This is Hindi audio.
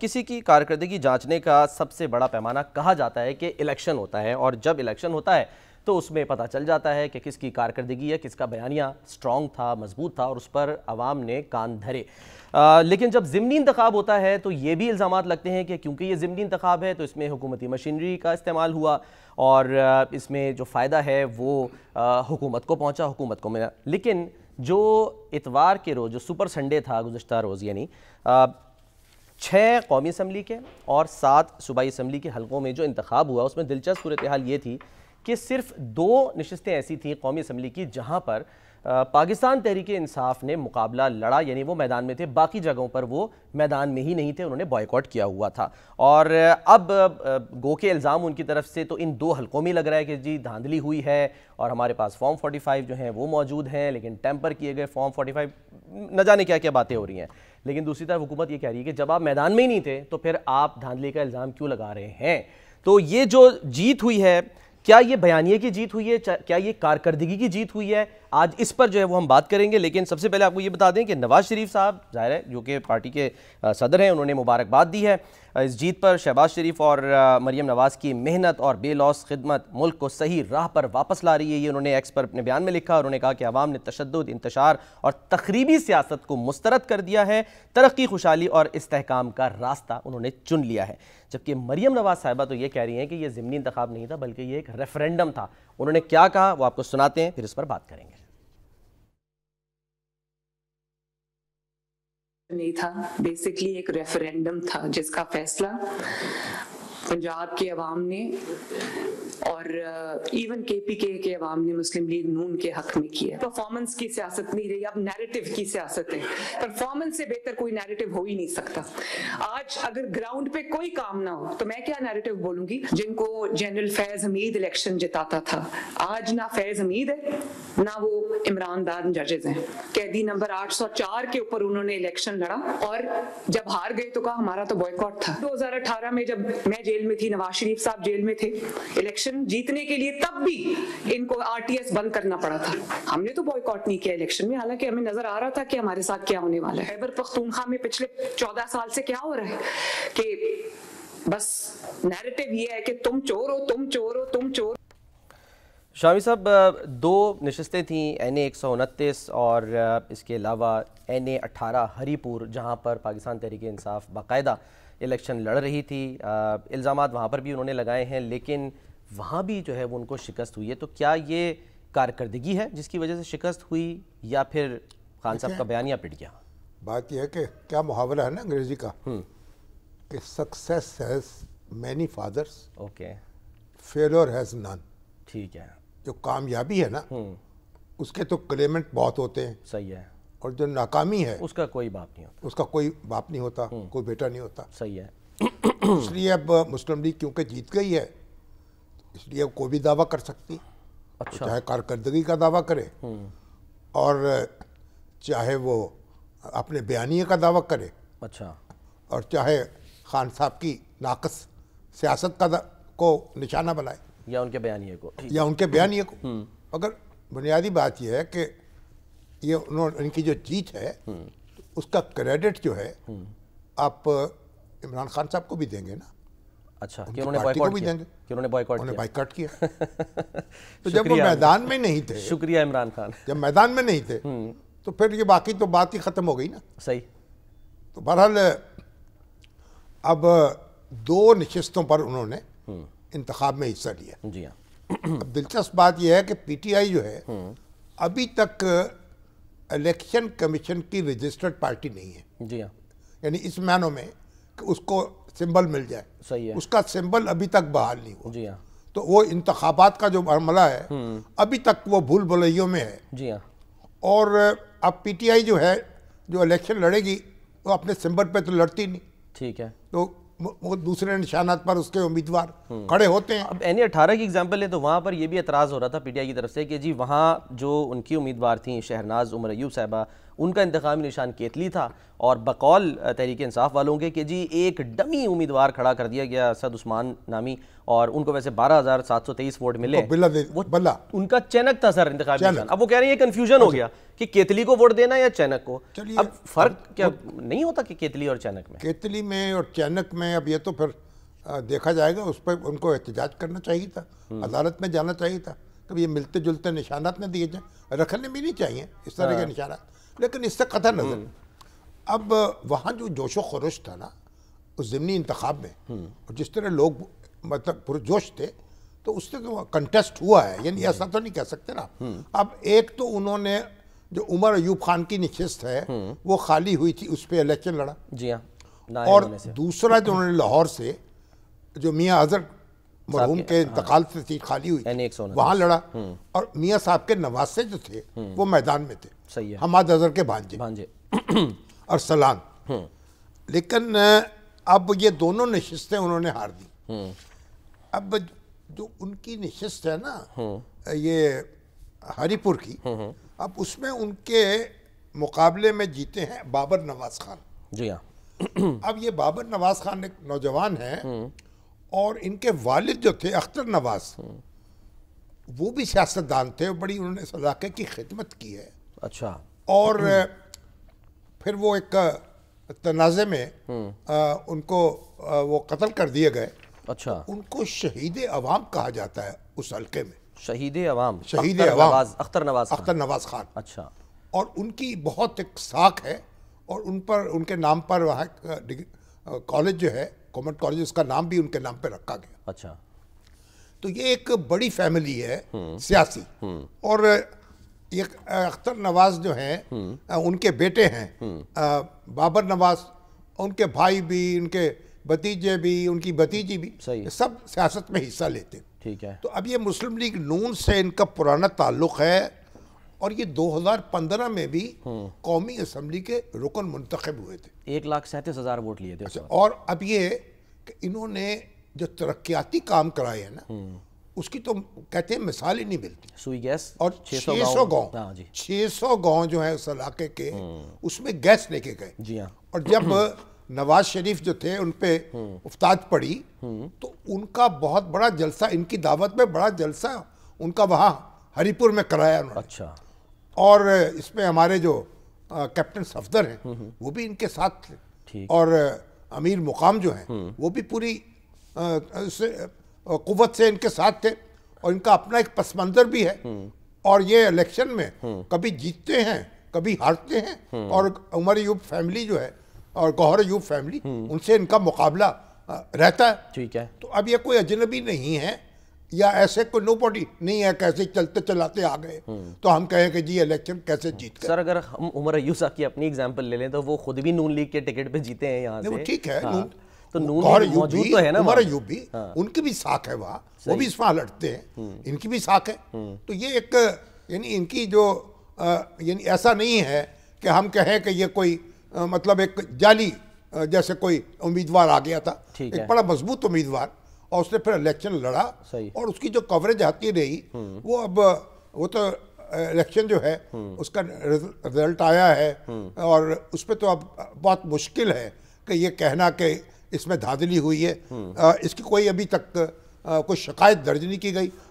किसी की कारकर्दगी जांचने का सबसे बड़ा पैमाना कहा जाता है कि इलेक्शन होता है, और जब इलेक्शन होता है तो उसमें पता चल जाता है कि किसकी कारकर्दगी या किसका बयानिया स्ट्रॉन्ग था, मजबूत था और उस पर आवाम ने कान धरे। लेकिन जब ज़िमनी इंतखाब होता है तो ये भी इल्ज़ामात लगते हैं कि क्योंकि ये ज़िमनी इंतखाब है तो इसमें हुकूमती मशीनरी का इस्तेमाल हुआ और इसमें जो फ़ायदा है वो हुकूमत को पहुँचा, हुकूमत को मिला। लेकिन जो इतवार के रोज़, जो सुपर संडे था गुज़श्ता रोज़, यानी 6 कौमी असम्बली के और 7 सूबाई असम्बली के हलकों में जो इंतखाब हुआ, उसमें दिलचस्प सूरत हाल ये थी कि सिर्फ 2 नशिस्तें ऐसी थी कौमी असम्बली की जहाँ पर पाकिस्तान तहरीक इंसाफ ने मुकाबला लड़ा, यानी वो मैदान में थे। बाकी जगहों पर वो मैदान में ही नहीं थे, उन्होंने बॉयकॉट किया हुआ था। और अब गो के इल्ज़ाम उनकी तरफ से तो इन 2 हलकों में लग रहा है कि जी धांधली हुई है और हमारे पास फॉर्म 45 जो हैं वो मौजूद हैं, लेकिन टेम्पर किए गए फॉर्म 45, न जाने क्या क्या बातें हो रही हैं। लेकिन दूसरी तरफ हुकूमत ये कह रही है कि जब आप मैदान में ही नहीं थे तो फिर आप धांधली का इल्ज़ाम क्यों लगा रहे हैं। तो ये जो जीत हुई है, क्या ये बयानिए की जीत हुई है, क्या ये कारकर्दगी की जीत हुई है, आज इस पर जो है वो हम बात करेंगे। लेकिन सबसे पहले आपको ये बता दें कि नवाज शरीफ साहब, जाहिर है जो कि पार्टी के सदर हैं, उन्होंने मुबारकबाद दी है इस जीत पर। शहबाज शरीफ और मरियम नवाज़ की मेहनत और बेलौस खिदमत मुल्क को सही राह पर वापस ला रही है, ये उन्होंने एक्स पर अपने बयान में लिखा। उन्होंने कहा कि अवाम ने तशद्दुद, इंतशार और तखरीबी सियासत को मुस्तरद कर दिया है, तरक्की, खुशहाली और इस्तेहकाम का रास्ता उन्होंने चुन लिया है। जबकि मरियम नवाज़ साहिबा तो ये कह रही हैं कि ये ज़िमनी इंतखाब नहीं था बल्कि ये एक रेफरेंडम था। उन्होंने क्या कहा वो आपको सुनाते हैं, फिर इस पर बात करेंगे। नहीं था, बेसिकली एक रेफरेंडम था जिसका फैसला पंजाब के अवाम ने और इवन केपीके के अवाम ने मुस्लिम लीग नून के हक में किया। परफॉर्मेंस की सियासत नहीं रही, अब नैरेटिव की सियासत है। परफॉर्मेंस से बेहतर कोई नैरेटिव हो ही नहीं सकता। आज अगर ग्राउंड पे कोई काम ना हो तो मैं क्या नैरेटिव बोलूंगी। जिनको जनरल फैज हमीद इलेक्शन जिताता था, आज ना फैज हमीद है ना वो इमरान दान जजेस हैं। कैदी नंबर 804 के ऊपर उन्होंने इलेक्शन लड़ा और जब हार गए तो कहा हमारा तो बॉयकॉट था। 2018 में जब मैं जेल में थी, नवाज शरीफ साहब जेल में थे, इलेक्शन जीतने के लिए तब भी इनको आरटीएस बंद करना पड़ा था। हमने तो बॉयकॉट नहीं किया इलेक्शन में, हालांकि हमें नजर आ रहा था कि हमारे साथ क्या होने वाला है। खैबर पख्तूनख्वा में पिछले 14 साल से क्या हो रहा है कि बस नैरेटिव ये है कि तुम चोर हो, तुम चोर हो, तुम चोर। शामी साहब, 2 नशस्तें थीं, NA 129 और इसके अलावा NA 18 हरीपुर, जहां पर पाकिस्तान तहरीक इंसाफ बाकायदा इलेक्शन लड़ रही थी। इल्ज़ामात वहाँ पर भी उन्होंने लगाए हैं, लेकिन वहाँ भी जो है वो उनको शिकस्त हुई है। तो क्या ये कारकर्दगी है जिसकी वजह से शिकस्त हुई या फिर खान साहब का बयानिया पिट गया? बात यह है कि क्या मुहावरा है ना अंग्रेजी का कि success has many fathers, okay, failure has none. ठीक है। जो कामयाबी है ना उसके तो क्लेमेंट बहुत होते हैं, सही है, और जो नाकामी है उसका कोई बाप नहीं होता, उसका कोई बाप नहीं होता, कोई बेटा नहीं होता। सही है। इसलिए अब मुस्लिम लीग क्योंकि जीत गई है इसलिए अब कोई भी दावा कर सकती। अच्छा। तो चाहे कारकर्दगी का दावा करे और चाहे वो अपने बयानिए का दावा करे, अच्छा, और चाहे खान साहब की नाकस सियासत का को निशाना बनाए या उनके बयानिए को, या उनके बयानिए को। मगर बुनियादी बात यह है कि ये इनकी जो जीत है उसका क्रेडिट जो है आप इमरान खान साहब को भी देंगे ना। अच्छा, कि उन्होंने बॉयकॉट किया, कि उन्होंने बॉयकॉट किया। तो जब वो मैदान में नहीं थे, शुक्रिया इमरान खान, जब मैदान में नहीं थे तो फिर ये बाकी तो बात ही खत्म हो गई ना। सही। तो बहरहाल अब 2 नशिस्तों पर उन्होंने इंतखाब में हिस्सा लिया। जी हाँ। अब दिलचस्प बात यह है कि PTI जो है अभी तक इलेक्शन कमीशन की रजिस्टर्ड पार्टी नहीं है। जी हाँ। यानी इस मानों में कि उसको सिंबल मिल जाए, सही है, उसका सिंबल अभी तक बहाल नहीं हुआ। जी हाँ। तो वो इंतखाबात का जो मामला है अभी तक वो भूल भुलैयों में है। जी हाँ। और अब PTI जो है जो इलेक्शन लड़ेगी वो अपने सिंबल पे तो लड़ती नहीं। ठीक है। तो वो दूसरे निशानात पर उसके उम्मीदवार खड़े होते हैं। अब NA 18 की एग्जांपल है तो वहाँ पर ये भी एतराज़ हो रहा था PTI की तरफ से कि जी वहाँ जो उनकी उम्मीदवार थी शहनाज उमर अयूब साहिबा, उनका इंतखाबी निशान केतली था और बकौल तहरीक इंसाफ वालों के कि जी एक डमी उम्मीदवार खड़ा कर दिया गया असद उस्मान नामी, और उनको वैसे 12,723 वोट मिले। बल्ला उनका चैनक था सर इंतखाबी निशान। अब वो कह रहे हैं ये कन्फ्यूजन हो गया कि केतली को वोट देना या चैनक को। चलिए, अब फर्क क्या नहीं होता कि केतली और चैनक में? केतली में और चैनक में अब ये तो फिर देखा जाएगा, उस पर उनको एहतजाज करना चाहिए था, अदालत में जाना चाहिए था, कभी ये मिलते जुलते निशानात न दिए जाए, रखने भी नहीं चाहिए इस तरह के निशानात, लेकिन इससे कतई नजर अब वहाँ जो जोशो खरोश था ना उस ज़िमनी इंतखाब में, और जिस तरह लोग मतलब पुरजोश थे, तो उससे तो कंटेस्ट हुआ है, यानी ऐसा तो नहीं कह सकते ना। अब एक तो उन्होंने जो उमर अयूब खान की नशिस्त है वो खाली हुई थी, उस पर इलेक्शन लड़ा। जी हाँ। और दूसरा जो उन्होंने लाहौर से जो मियाँ अजहर मरहूम के इंतकाल से सीट खाली हुई वहाँ लड़ा, और मियाँ साहब के नवासे जो थे वो मैदान में थे। सही है। हमाद अजहर के भांजे और सलान। लेकिन अब ये दोनों नशिस्तें उन्होंने हार दी। अब जो उनकी नशिस्त है ना ये हरीपुर की, अब उसमें उनके मुकाबले में जीते हैं बाबर नवाज खान। जी हाँ। अब ये बाबर नवाज खान एक नौजवान है, और इनके वालिद जो थे अख्तर नवाज, वो भी सियासतदान थे, बड़ी उन्होंने इस इलाके की खिदमत की है। अच्छा। और फिर वो एक तनाज़े में उनको वो कत्ल कर दिए गए। अच्छा। उनको शहीद अवाम कहा जाता है उस हल्के में। शहीद अवाम, शहीद अवाम अख्तर नवाज खान। अच्छा। और उनकी बहुत एक साख है, और उन पर उनके नाम पर वहाँ कॉलेज जो है कॉमर्स कॉलेज, उसका नाम भी उनके नाम पे रखा गया। अच्छा। तो ये एक बड़ी फैमिली है सियासी। और ये अख्तर नवाज जो हैं उनके बेटे हैं बाबर नवाज, उनके भाई भी, उनके भतीजे भी, उनकी भतीजी भी, सब सियासत में हिस्सा लेते हैं। ठीक है। तो अब ये मुस्लिम लीग नून से इनका पुराना ताल्लुक है, और ये 2015 में भी कौमी असम्बली के रुकन मुंतखब हुए थे। 1,37,000 वोट लिए थे। अच्छा, और अब ये कि इन्होंने जो तरक्याती काम कराए हैं ना, उसकी तो कहते हैं मिसाल ही नहीं मिलती। सुई गैस और 600 गाँव 600 गाँव जो है उस इलाके के, उसमें गैस लेके गए। जी हाँ। और जब नवाज शरीफ जो थे उन पे उफ्ताद पड़ी, तो उनका बहुत बड़ा जलसा, इनकी दावत में बड़ा जलसा उनका वहाँ हरीपुर में कराया उन्होंने। अच्छा। और इसमें हमारे जो कैप्टन सफदर हैं वो भी इनके साथ थे, और अमीर मुकाम जो हैं वो भी पूरी कुव्वत से इनके साथ थे, और इनका अपना एक पस मंज़र भी है। और ये इलेक्शन में कभी जीतते हैं कभी हारते हैं, और उमर अयूब फैमिली जो है और गौहर अयूब फैमिली, उनसे इनका मुकाबला रहता है। ठीक है। तो अब ये कोई अजनबी नहीं है, या ऐसे कोई नोबडी नहीं है कैसे चलते चलाते आ गए तो हम कहें कि जी इलेक्शन कैसे जीत गए। सर अगर हम उमर अयूब साहब की अपनी एग्जांपल ले लें तो वो खुद भी नून लीग के टिकट पे जीते हैं यहाँ से। ठीक है। हाँ। तो नून लीग मौजूद तो है ना, उमर अयूब भी, उनकी भी साख है वहाँ, वो भी इस वहाँ लड़ते हैं, इनकी भी साख है। तो ये एक यानी इनकी जो यानी ऐसा नहीं है कि हम कहें कि ये कोई मतलब एक जाली जैसे कोई उम्मीदवार आ गया था, एक बड़ा मजबूत उम्मीदवार, और उसने फिर इलेक्शन लड़ा, और उसकी जो कवरेज आती रही वो अब वो तो इलेक्शन जो है उसका रिजल्ट आया है, और उस पर तो अब बहुत मुश्किल है कि ये कहना कि इसमें धांधली हुई है। इसकी कोई अभी तक कोई शिकायत दर्ज नहीं की गई,